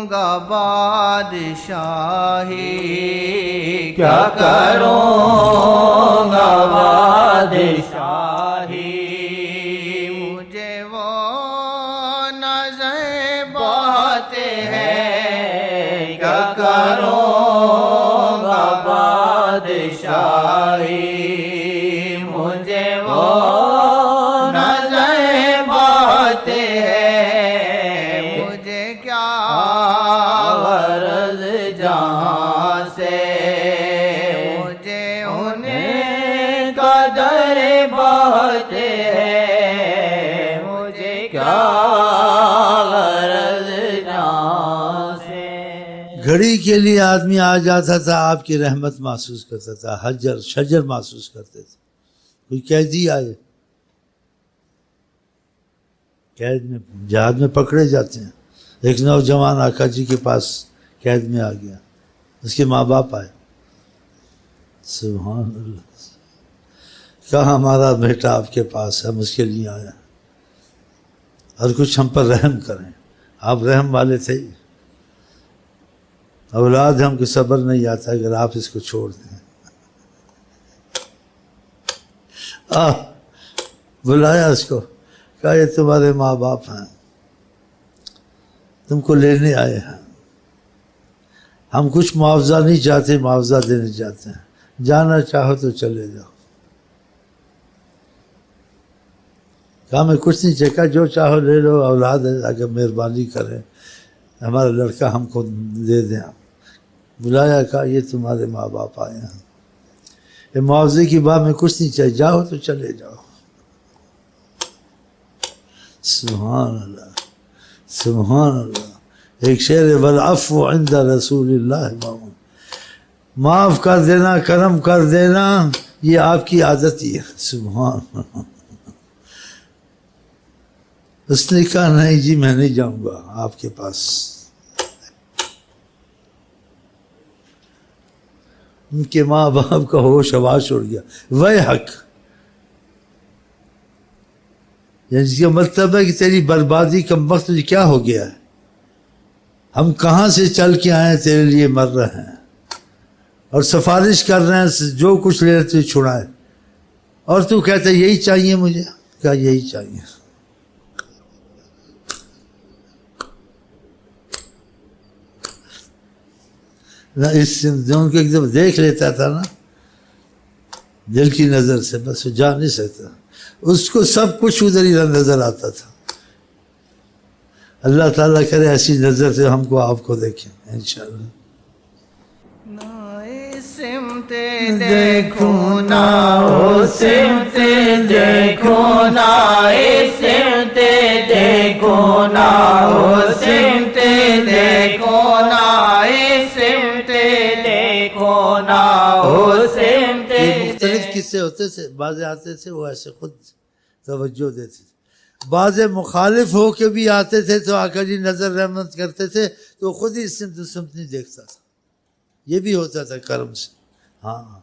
گا بادشاہی، کیا کروں گا بادشاہی، مجھے وہ نظر بہتے ہیں، کیا کروں گا بادشاہی، مجھے وہ نظر بہتے ہیں، مجھے کیا غرض جہاں سے، مجھے انہیں قدر بہتے ہیں، مجھے کیا غرض جہاں سے۔ گھڑی کے لیے آدمی آ جاتا تھا، آپ کی رحمت محسوس کرتا تھا، حجر شجر محسوس کرتے تھے۔ کوئی قیدی آئے، قید میں جہاد میں پکڑے جاتے ہیں، ایک نوجوان آقا جی کے پاس قید میں آ گیا، اس کے ماں باپ آئے، سبحان اللہ، کہا ہمارا بیٹا آپ کے پاس ہے، ہم اس کے لیے آیا اور کچھ ہم پر رحم کریں، آپ رحم والے تھے، اولاد ہم کو صبر نہیں آتا اگر آپ اس کو چھوڑ دیں۔ بلایا اس کو، کہا یہ تمہارے ماں باپ ہیں، تم کو لینے آئے ہیں، ہم کچھ معاوضہ نہیں چاہتے، معاوضہ دینے چاہتے ہیں، جانا چاہو تو چلے جاؤ۔ کہا میں کچھ نہیں چاہتا، جو چاہو لے لو، اولاد ہے، اگر مہربانی کریں ہمارا لڑکا ہم کو دے دیں۔ بلایا، کہا یہ تمہارے ماں باپ آئے ہیں، یہ معاوضے کی بات میں کچھ نہیں چاہیے، جاؤ تو چلے جاؤ۔ سبحان اللہ، سبحان اللہ، ایک شعر والعفو عند رسول اللہ معمول، معاف کر دینا، کرم کر دینا، یہ آپ کی عادت ہی ہے۔ سبحان اللہ۔ اس نے کہا نہیں جی میں نہیں جاؤں گا آپ کے پاس۔ ان کے ماں باپ کا ہوش حواس اڑ گیا، ویحک، یعنی اس کا مطلب ہے کہ تیری بربادی کا وقت کیا ہو گیا ہے، ہم کہاں سے چل کے آئے تیرے لیے مر رہے ہیں اور سفارش کر رہے ہیں، جو کچھ لے رہے تھے چھڑائے، اور تو کہتا ہے یہی چاہیے مجھے، کہا یہی چاہیے۔ نہ اس ان کو ایک دفعہ دیکھ لیتا تھا نا دل کی نظر سے، بس وہ جا نہیں سکتا، اس کو سب کچھ ادھر ہی نظر آتا تھا۔ اللہ تعالیٰ کرے ایسی نظر سے ہم کو آپ کو دیکھیں انشاءاللہ۔ نہ سمت دیکھو نہ سمت دیکھو نہ سمت دیکھو نہ سمت دیکھو نہ سمت دیکھو نہ سمت۔ مختلف قصے ہوتے تھے، بعض آتے تھے وہ ایسے خود توجہ دیتے تھے، بعض مخالف ہو کے بھی آتے تھے تو آقا جی نظر رحمت کرتے تھے تو خود ہی سمت نہیں دیکھتا تھا، یہ بھی ہوتا تھا کرم سے۔ ہاں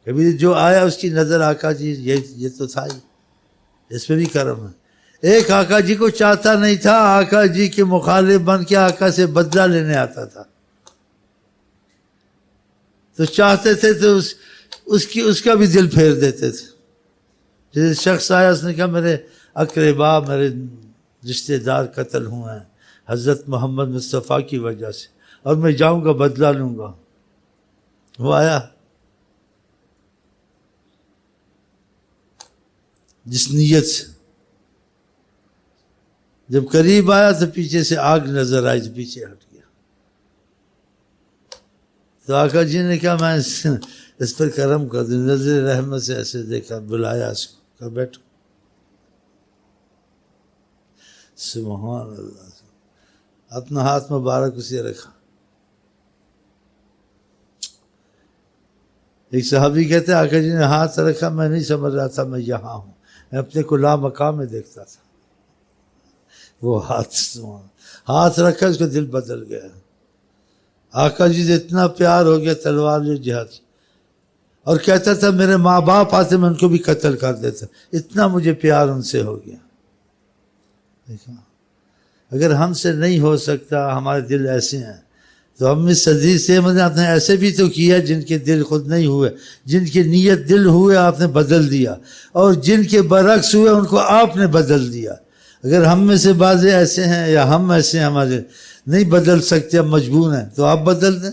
کبھی جو آیا اس کی نظر آقا جی یہ تو تھا ہی، اس پہ بھی کرم ہے۔ ایک آقا جی کو چاہتا نہیں تھا، آقا جی کے مخالف بن کے آقا سے بدلہ لینے آتا تھا، تو چاہتے تھے تو اس کا بھی دل پھیر دیتے تھے۔ جیسے شخص آیا، اس نے کہا میرے اقربا، میرے رشتہ دار قتل ہوئے ہیں حضرت محمد مصطفیٰ کی وجہ سے، اور میں جاؤں گا بدلہ لوں گا۔ وہ آیا، جس نیت سے، جب قریب آیا تو پیچھے سے آگ نظر آئی تو پیچھے ہٹ گیا۔ تو آقا جی نے کہا میں اس پر کرم کر دوں، نظر رحمت سے ایسے دیکھا، بلایا اس کو، کہا بیٹھو۔ سبحان اللہ، اپنا ہاتھ مبارک اسے رکھا۔ ایک صحابی کہتے ہیں آقا جی نے ہاتھ رکھا، میں نہیں سمجھ رہا تھا میں یہاں ہوں، میں اپنے کو لامقام میں دیکھتا تھا۔ وہ ہاتھ رکھا، اس کا دل بدل گیا، آقا جی سے اتنا پیار ہو گیا، تلوار جو جہاد، اور کہتا تھا میرے ماں باپ آتے میں ان کو بھی قتل کر دیتا، اتنا مجھے پیار ان سے ہو گیا۔ دیکھا اگر ہم سے نہیں ہو سکتا، ہمارے دل ایسے ہیں، تو ہم اس حدیث سے مطلب آپ نے ایسے بھی تو کیا جن کے دل خود نہیں ہوئے، جن کے نیت دل ہوئے آپ نے بدل دیا، اور جن کے برعکس ہوئے ان کو آپ نے بدل دیا۔ اگر ہم میں سے بعض ایسے ہیں یا ہم ایسے ہیں ہمارے نہیں بدل سکتے، ہم مجبور ہیں، تو آپ بدل دیں۔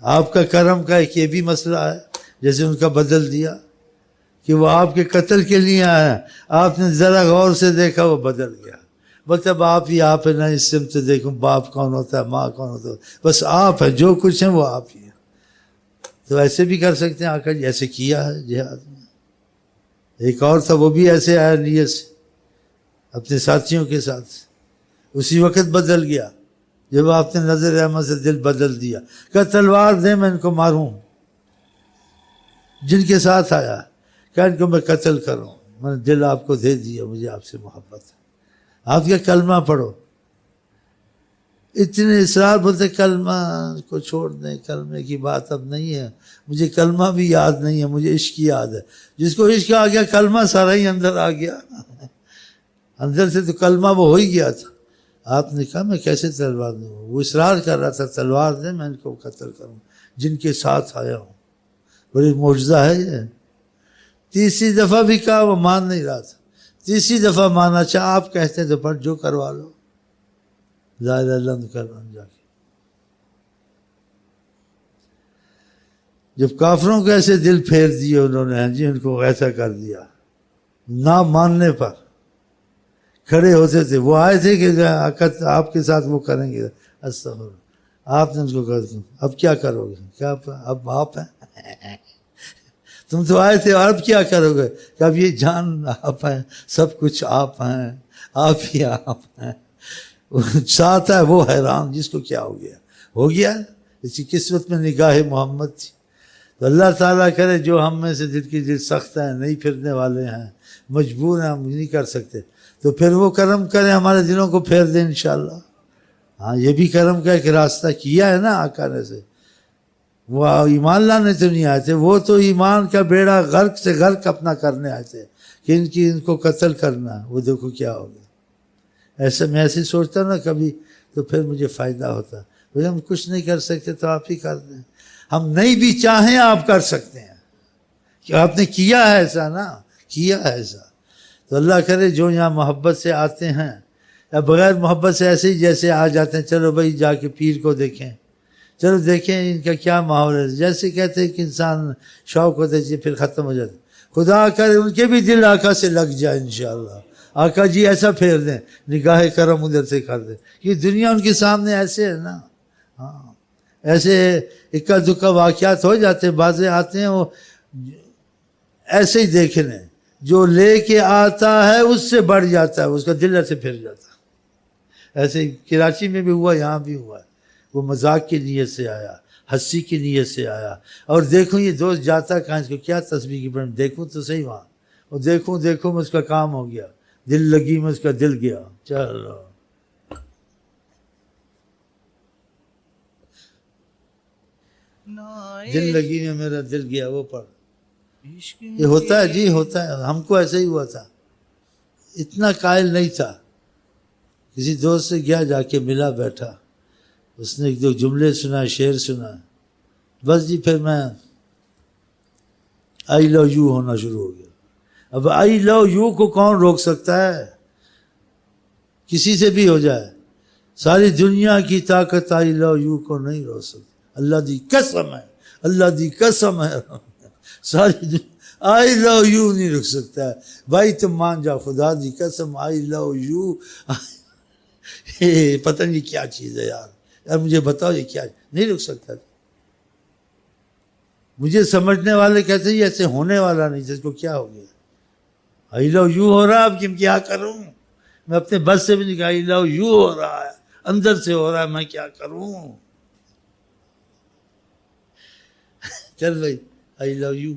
آپ کا کرم کا ایک یہ بھی مسئلہ ہے، جیسے ان کا بدل دیا کہ وہ آپ کے قتل کے لیے آیا، آپ نے ذرا غور سے دیکھا وہ بدل گیا۔ بس اب آپ ہی آپ ہے، نہ اس سمت سے دیکھوں باپ کون ہوتا ہے، ماں کون ہوتا ہے، بس آپ ہے، جو کچھ ہیں وہ آپ ہی ہیں۔ تو ایسے بھی کر سکتے ہیں، آقا جی ایسے کیا ہے جہاد میں۔ ایک اور تھا، وہ بھی ایسے آیا نیت سے اپنے ساتھیوں کے ساتھ، اسی وقت بدل گیا جب آپ نے نظر احمد سے دل بدل دیا، کہ تلوار دیں میں ان کو ماروں۔ جن کے ساتھ آیا کہ ان کو میں قتل کروں، میں نے دل آپ کو دے دیا، مجھے آپ سے محبت ہے، آپ کا کلمہ پڑھو۔ اتنے اصرار بولتے کلمہ کو چھوڑ دیں، کلمے کی بات اب نہیں ہے، مجھے کلمہ بھی یاد نہیں ہے، مجھے عشق یاد ہے۔ جس کو عشق آ گیا کلمہ سارا ہی اندر آ گیا، اندر سے تو کلمہ وہ ہو ہی گیا تھا۔ آپ نے کہا میں کیسے تلوار دوں؟ وہ اصرار کر رہا تھا تلوار دیں میں ان کو قتل کروں جن کے ساتھ آیا ہوں۔ بڑی معجزہ ہے یہ۔ تیسری دفعہ بھی کہا، وہ مان نہیں رہا تھا، تیسری دفعہ مانا، اچھا آپ کہتے ہیں تو پھر جو کروا لو، لا الہ الا اللہ کروا جا کے۔ جب کافروں کو ایسے دل پھیر دیے انہوں نے، جی ان کو ایسا کر دیا، نہ ماننے پر کھڑے ہوتے تھے، وہ آئے تھے کہ آپ کے ساتھ وہ کریں گے، استغفر، آپ نے ان کو کہا اب کیا کرو گے؟ کیا اب آپ ہیں؟ تم تو آئے تھے، اب کیا کرو گے؟ کہ اب یہ جان آپ ہیں، سب کچھ آپ ہیں، آپ ہی آپ ہیں۔ ساتھ ہے وہ حیران، جس کو کیا ہو گیا ہو گیا، اسی قسمت میں نگاہ محمد تھی۔ تو اللہ تعالیٰ کرے جو ہم میں سے جن کی دل سخت ہیں، نہیں پھرنے والے ہیں، مجبور ہیں، ہم نہیں کر سکتے، تو پھر وہ کرم کریں ہمارے دلوں کو پھیر دیں انشاءاللہ۔ ہاں یہ بھی کرم کا ایک راستہ کیا ہے نا آقا نے سے۔ وہ ایمان لانے تو نہیں آئے تھے، وہ تو ایمان کا بیڑا غرق سے غرق اپنا کرنے آئے تھے کہ ان کو قتل کرنا، وہ دیکھو کیا ہو گیا۔ ایسے میں ایسے سوچتا نا کبھی تو پھر مجھے فائدہ ہوتا، بھئی ہم کچھ نہیں کر سکتے تو آپ ہی کر دیں، ہم نہیں بھی چاہیں آپ کر سکتے ہیں، کہ آپ نے کیا ہے ایسا نا، کیا ہے ایسا۔ تو اللہ کرے جو یہاں محبت سے آتے ہیں یا بغیر محبت سے ایسے ہی جیسے آ جاتے ہیں، چلو بھائی جا کے پیر کو دیکھیں، چلو دیکھیں ان کا کیا ماحول ہے، جیسے کہتے ہیں کہ انسان شوق ہوتا ہے پھر ختم ہو جاتا ہے، خدا کرے ان کے بھی دل آقا سے لگ جائے انشاءاللہ۔ آقا جی ایسا پھیر دیں، نگاہ کرم ادھر سے کر دیں، یہ دنیا ان کے سامنے ایسے ہے نا۔ ہاں ایسے اکا دکا واقعات ہو جاتے ہیں، بعضے آتے ہیں وہ ایسے ہی دیکھنے، جو لے کے آتا ہے اس سے بڑھ جاتا ہے، اس کا دل ایسے پھر جاتا ہے۔ ایسے ہی کراچی میں بھی ہوا، یہاں بھی ہوا، وہ مذاق کی نیت سے آیا، ہنسی کی نیت سے آیا، اور دیکھوں یہ دوست جاتا کہاں، اس کو کیا تسبیح کی پڑھ، دیکھوں تو صحیح وہاں، اور دیکھوں میں اس کا کام ہو گیا، دل لگی میں اس کا دل گیا، چلو دل لگی میں میرا دل گیا، وہ پڑھ۔ یہ ہوتا ہے جی، ہوتا ہے، ہم کو ایسے ہی ہوا تھا، اتنا قائل نہیں تھا، کسی دوست سے گیا، جا کے ملا، بیٹھا، اس نے ایک دو جملے سنا، شعر سنا، بس جی پھر میں آئی لو یو ہونا شروع ہو گیا۔ اب آئی لو یو کو کون روک سکتا ہے؟ کسی سے بھی ہو جائے، ساری دنیا کی طاقت آئی لو یو کو نہیں روک سکتی، اللہ دی قسم ہے، اللہ دی قسم ہے، ساری آئی لو یو نہیں رک سکتا ہے۔ بھائی تم مان جاؤ، خدا دی قسم آئی لو یو، پتہ نہیں کیا چیز ہے یار مجھے بتاؤ یہ کیا، نہیں رک سکتا۔ مجھے سمجھنے والے کہتے ہیں یہ ایسے ہونے والا نہیں، جس کو کیا ہو گیا، آئی لو یو ہو رہا، اب کیا کروں، میں اپنے بس سے بھی نہیں کہا، آئی لو یو ہو رہا ہے، اندر سے ہو رہا ہے، میں کیا کروں، چل بھائی آئی لو یو۔